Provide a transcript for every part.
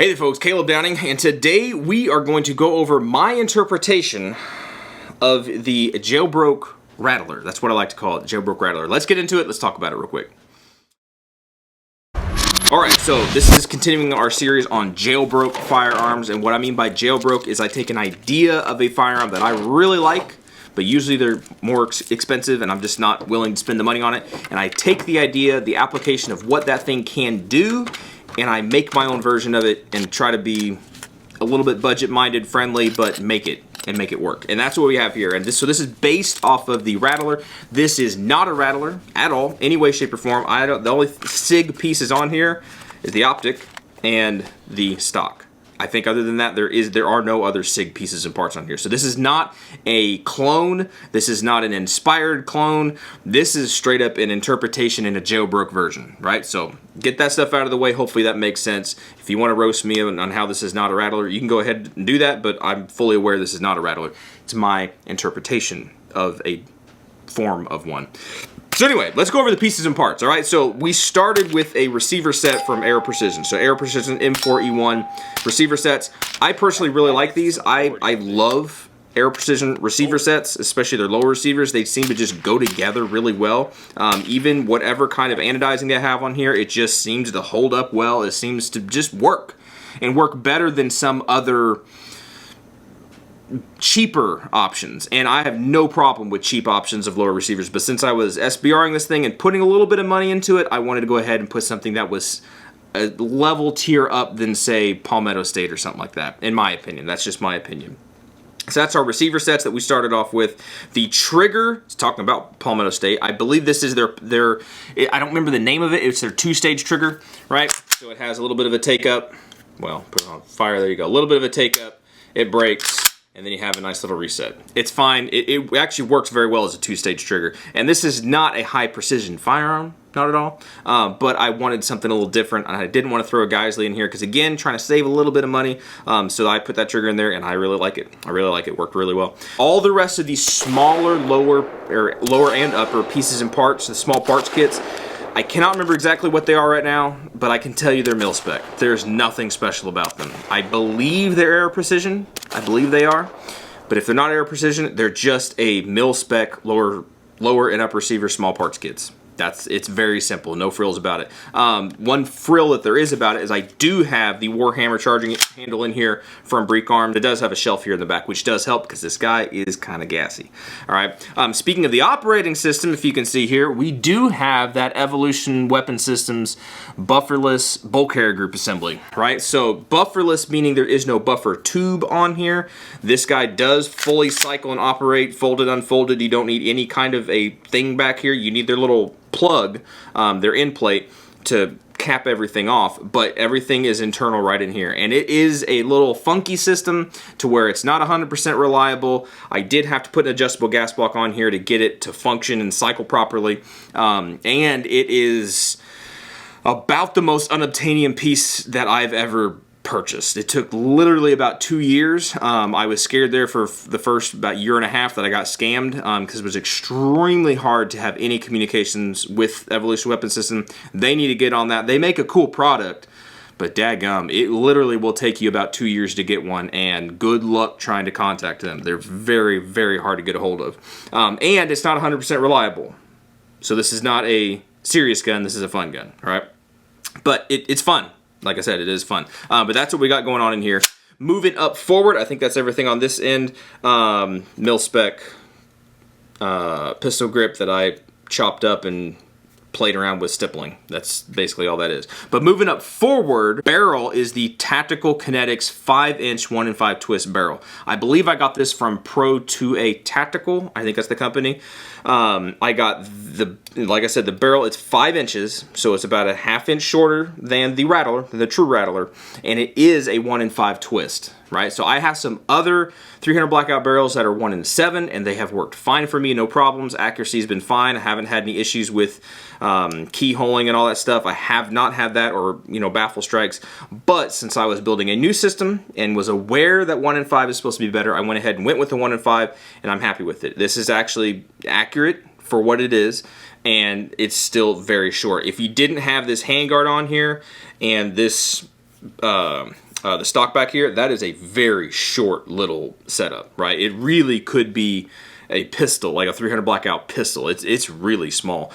Hey there folks, Caleb Downing, and today we are going to go over my interpretation of the JailBroke Rattler. That's what I like to call it, JailBroke Rattler. Let's get into it, let's talk about it real quick. Alright, so this is continuing our series on jailbroke firearms, and what I mean by jailbroke is I take an idea of a firearm that I really like, but usually they're more expensive and I'm just not willing to spend the money on it, and I take the idea, the application of what that thing can do, and I make my own version of it and try to be a little bit budget-minded, friendly, but make it work. And that's what we have here. And so this is based off of the Rattler. This is not a Rattler at all, any way, shape, or form. The only Sig pieces on here is the Optic and the stock. I think other than that, there are no other Sig pieces and parts on here. So this is not a clone. This is not an inspired clone. This is straight up an interpretation in a jailbroke version, right? So get that stuff out of the way. Hopefully that makes sense. If you want to roast me on how this is not a Rattler, you can go ahead and do that, but I'm fully aware this is not a Rattler. It's my interpretation of a form of one. So anyway, let's go over the pieces and parts, all right? So we started with a receiver set from Aero Precision. So Aero Precision M4 E1 receiver sets. I personally really like these. I love Aero Precision receiver sets, especially their lower receivers. They seem to just go together really well. Even whatever kind of anodizing they have on here, it just seems to hold up well. It seems to just work, and work better than some other cheaper options. And I have no problem with cheap options of lower receivers, but since I was SBRing this thing and putting a little bit of money into it, I wanted to go ahead and put something that was a level tier up than, say, Palmetto State or something like that, in my opinion. That's just my opinion. So that's our receiver sets that we started off with. The trigger, it's talking about Palmetto State. I believe this is their I don't remember the name of it. It's their two-stage trigger, right? So it has a little bit of a take-up. Well, put it on fire, there you go. A little bit of a take-up. It breaks, and then you have a nice little reset. It's fine. It actually works very well as a two-stage trigger. And this is not a high-precision firearm, not at all. But I wanted something a little different, and I didn't want to throw a Geisley in here because, again, trying to save a little bit of money. So I put that trigger in there, and I really like it. I really like it. Worked really well. All the rest of these smaller, lower and upper pieces and parts, the small parts kits, I cannot remember exactly what they are right now, but I can tell you they're mil spec. There's nothing special about them. I believe they're Aero Precision. I believe they are. But if they're not Aero Precision, they're just a mil spec lower and upper receiver small parts kits. It's very simple, no frills about it. One frill that there is about it is I do have the WarHammer charging handle in here from BreekArms. It does have a shelf here in the back, which does help because this guy is kind of gassy. All right. Speaking of the operating system, if you can see here, we do have that Evolution Weapon Systems bufferless bulk carrier group assembly, right? So bufferless meaning there is no buffer tube on here. This guy does fully cycle and operate, folded, unfolded. You don't need any kind of a thing back here. You need their little plug, their end plate, to cap everything off, but everything is internal right in here. And it is a little funky system to where it's not 100% reliable. I did have to put an adjustable gas block on here to get it to function and cycle properly. And it is about the most unobtainium piece that I've ever purchased. It took literally about 2 years. I was scared there for the first about year and a half that I got scammed because it was extremely hard to have any communications with Evolution Weapon System. They need to get on that. They make a cool product, but dadgum, it literally will take you about 2 years to get one, and good luck trying to contact them. They're very, very hard to get a hold of. And it's not 100% reliable. So this is not a serious gun, this is a fun gun, all right? But it's fun. Like I said, it is fun. But that's what we got going on in here. Moving up forward, I think that's everything on this end. Mil-spec pistol grip that I chopped up and played around with stippling. That's basically all that is. But moving up forward, barrel is the Tactical Kinetics 5-inch 1-in-5 twist barrel. I believe I got this from Pro 2A Tactical. I think that's the company. I got like I said, the barrel, it's 5 inches, so it's about a ½ inch shorter than the Rattler, the true Rattler, and it is a 1-in-5 twist, right? So I have some other 300 blackout barrels that are 1-in-7, and they have worked fine for me, no problems. Accuracy's been fine. I haven't had any issues with keyholing and all that stuff. I have not had that, or baffle strikes. But since I was building a new system and was aware that 1-in-5 is supposed to be better, I went ahead and went with the 1-in-5, and I'm happy with it. This is actually accurate for what it is, and it's still very short. If you didn't have this handguard on here and this the stock back here, that is a very short little setup, right? It really could be a pistol, like a 300 blackout pistol. It's really small.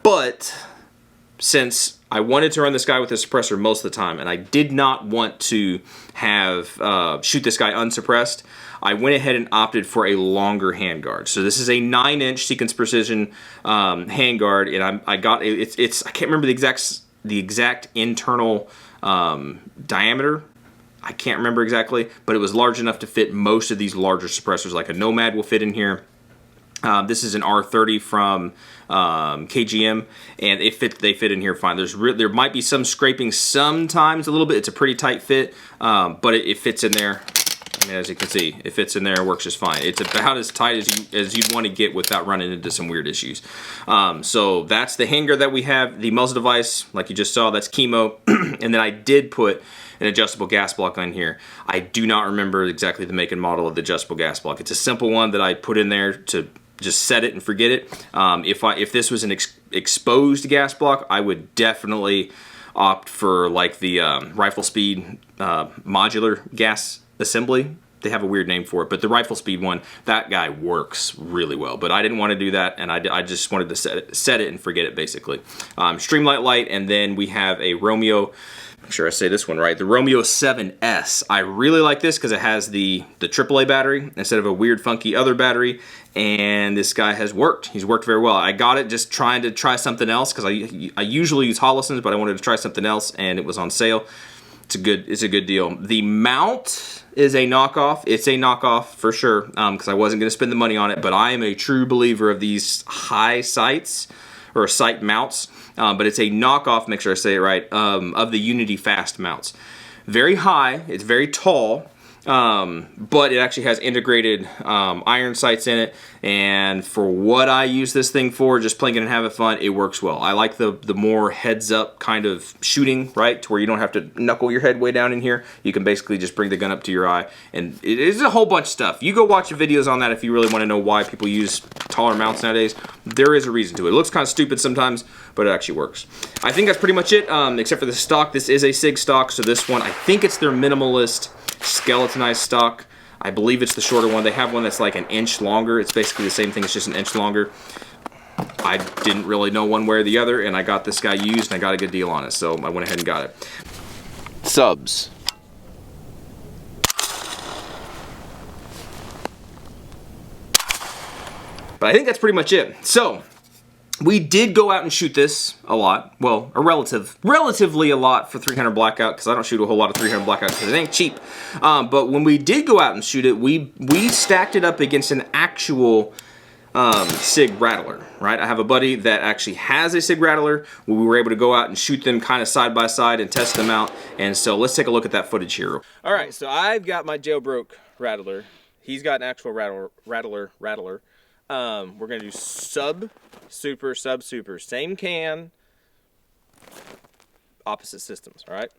But since I wanted to run this guy with a suppressor most of the time, and I did not want to have shoot this guy unsuppressed, I went ahead and opted for a longer handguard. So this is a 9-inch Seekins Precision handguard, and I got it's I can't remember the exact internal diameter. I can't remember exactly, but it was large enough to fit most of these larger suppressors. Like a Nomad will fit in here. This is an R30 from KGM, and they fit in here fine. There might be some scraping sometimes a little bit. It's a pretty tight fit, but it fits in there. I mean, as you can see, it fits in there and works just fine. It's about as tight as you'd want to get without running into some weird issues. So that's the handguard that we have. The muzzle device, like you just saw, that's Chemo. And then I did put an adjustable gas block on here. I do not remember exactly the make and model of the adjustable gas block. It's a simple one that I put in there to just set it and forget it. If this was an exposed gas block, I would definitely opt for like the Rifle Speed modular gas assembly. They have a weird name for it, but the Rifle Speed one, that guy works really well. But I didn't want to do that, and I just wanted to set it and forget it, basically. Streamlight light, and then we have a Romeo, make sure I say this one right, the Romeo 7S. I really like this because it has the AAA battery instead of a weird funky other battery, and this guy has worked. He's worked very well. I got it just trying to try something else because I usually use Hollisons, but I wanted to try something else, and it was on sale. It's a good deal. The mount is a knockoff. It's a knockoff for sure because I wasn't going to spend the money on it, but I am a true believer of these high sights or sight mounts, but it's a knockoff, make sure I say it right, of the Unity Fast mounts. Very high, it's very tall, but it actually has integrated iron sights in it, and for what I use this thing for, just playing it and having fun, it works well. I like the more heads up kind of shooting, right, to where you don't have to knuckle your head way down in here. You can basically just bring the gun up to your eye, and it is a whole bunch of stuff. You go watch the videos on that if you really want to know why people use taller mounts nowadays. There is a reason to it. It looks kind of stupid sometimes, but it actually works. I think that's pretty much it, except for the stock. This is a Sig stock, so this one, I think it's their Minimalist skeletonized stock. I believe it's the shorter one. They have one that's like an inch longer. It's basically the same thing, it's just an inch longer. I didn't really know one way or the other, and I got this guy used and I got a good deal on it, so I went ahead and got it. Subs. But I think that's pretty much it. So we did go out and shoot this a lot. Well, relatively a lot for 300 blackout, because I don't shoot a whole lot of 300 blackout because it ain't cheap. But when we did go out and shoot it, we stacked it up against an actual Sig Rattler, right? I have a buddy that actually has a Sig Rattler. We were able to go out and shoot them kind of side by side and test them out. And so let's take a look at that footage here. All right, so I've got my JailBroke Rattler. He's got an actual Rattler. We're gonna do sub super. Same can, opposite systems, all right?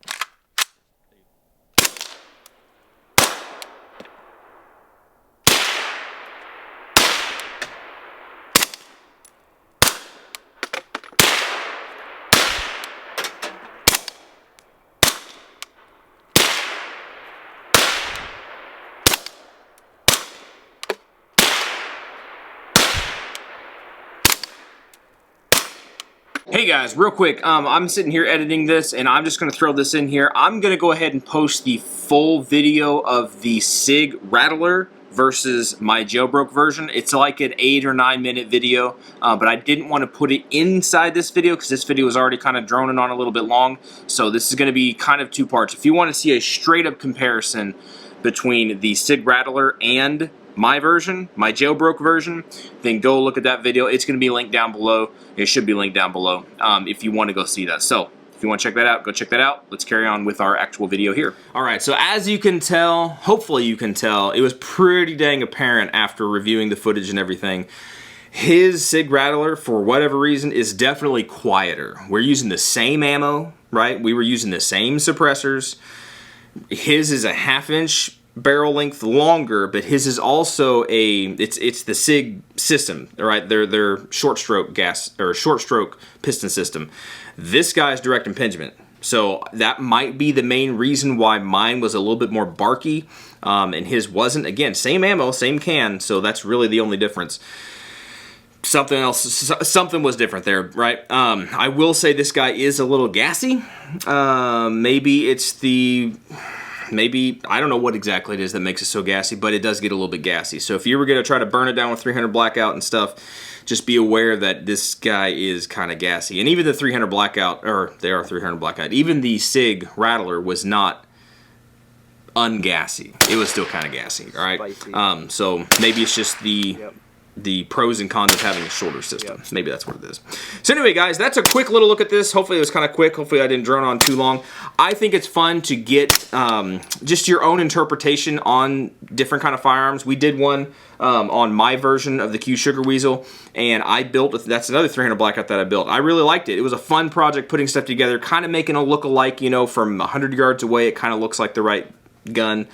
Hey guys, real quick, I'm sitting here editing this and I'm just going to throw this in here. I'm going to go ahead and post the full video of the Sig Rattler versus my JailBroke version. It's like an 8 or 9 minute video, but I didn't want to put it inside this video because this video is already kind of droning on a little bit long. So this is going to be kind of 2 parts. If you want to see a straight up comparison between the Sig Rattler and my version, my JailBroke version, then go look at that video. It's going to be linked down below. It should be linked down below if you want to go see that. So if you want to check that out, go check that out. Let's carry on with our actual video here. All right, so as you can tell, hopefully you can tell, it was pretty dang apparent after reviewing the footage and everything. His Sig Rattler, for whatever reason, is definitely quieter. We're using the same ammo, right? We were using the same suppressors. His is a 1/2 inch barrel length longer, but his is also it's the Sig system, right? Their short stroke gas or short stroke piston system. This guy's direct impingement. So that might be the main reason why mine was a little bit more barky and his wasn't. Again, same ammo, same can, so that's really the only difference. Something else, something was different there, right? I will say this guy is a little gassy. Maybe it's the... Maybe, I don't know what exactly it is that makes it so gassy, but it does get a little bit gassy. So if you were going to try to burn it down with 300 blackout and stuff, just be aware that this guy is kind of gassy. And even the 300 blackout, or they are 300 blackout, even the Sig Rattler was not ungassy. It was still kind of gassy, all right? So maybe it's just the pros and cons of having a shorter system. Yep. Maybe that's what it is. So anyway, guys, that's a quick little look at this. Hopefully it was kind of quick. Hopefully I didn't drone on too long. I think it's fun to get just your own interpretation on different kind of firearms. We did one on my version of the Q Sugar Weasel, and I built, that's another 300 blackout that I built. I really liked it. It was a fun project putting stuff together, kind of making a look-alike, you know, from 100 yards away, it kind of looks like the right gun.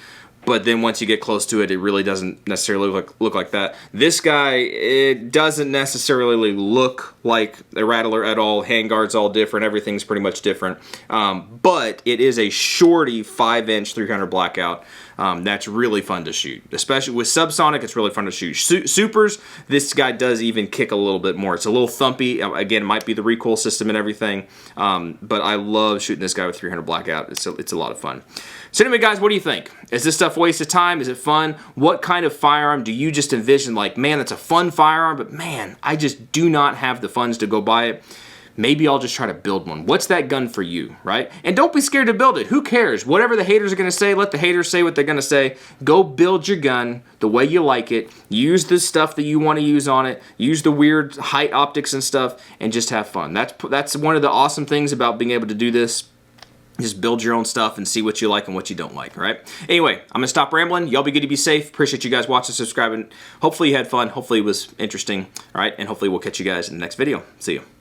But then once you get close to it, it really doesn't necessarily look like that. This guy, it doesn't necessarily look like a Rattler at all. Handguard's all different. Everything's pretty much different. But it is a shorty 5-inch 300 blackout. That's really fun to shoot. Especially with subsonic, it's really fun to shoot. Supers, this guy does even kick a little bit more. It's a little thumpy. Again, it might be the recoil system and everything. But I love shooting this guy with 300 blackout. It's a lot of fun. So anyway, guys, what do you think? Is this stuff a waste of time? Is it fun? What kind of firearm do you just envision? Like, man, that's a fun firearm, but man, I just do not have the funds to go buy it. Maybe I'll just try to build one. What's that gun for you, right? And don't be scared to build it. Who cares? Whatever the haters are going to say, let the haters say what they're going to say. Go build your gun the way you like it. Use the stuff that you want to use on it. Use the weird height optics and stuff, and just have fun. That's one of the awesome things about being able to do this. Just build your own stuff and see what you like and what you don't like, all right? Anyway, I'm going to stop rambling. Y'all be good to be safe. Appreciate you guys watching, subscribing. Hopefully you had fun. Hopefully it was interesting, all right? And hopefully we'll catch you guys in the next video. See you.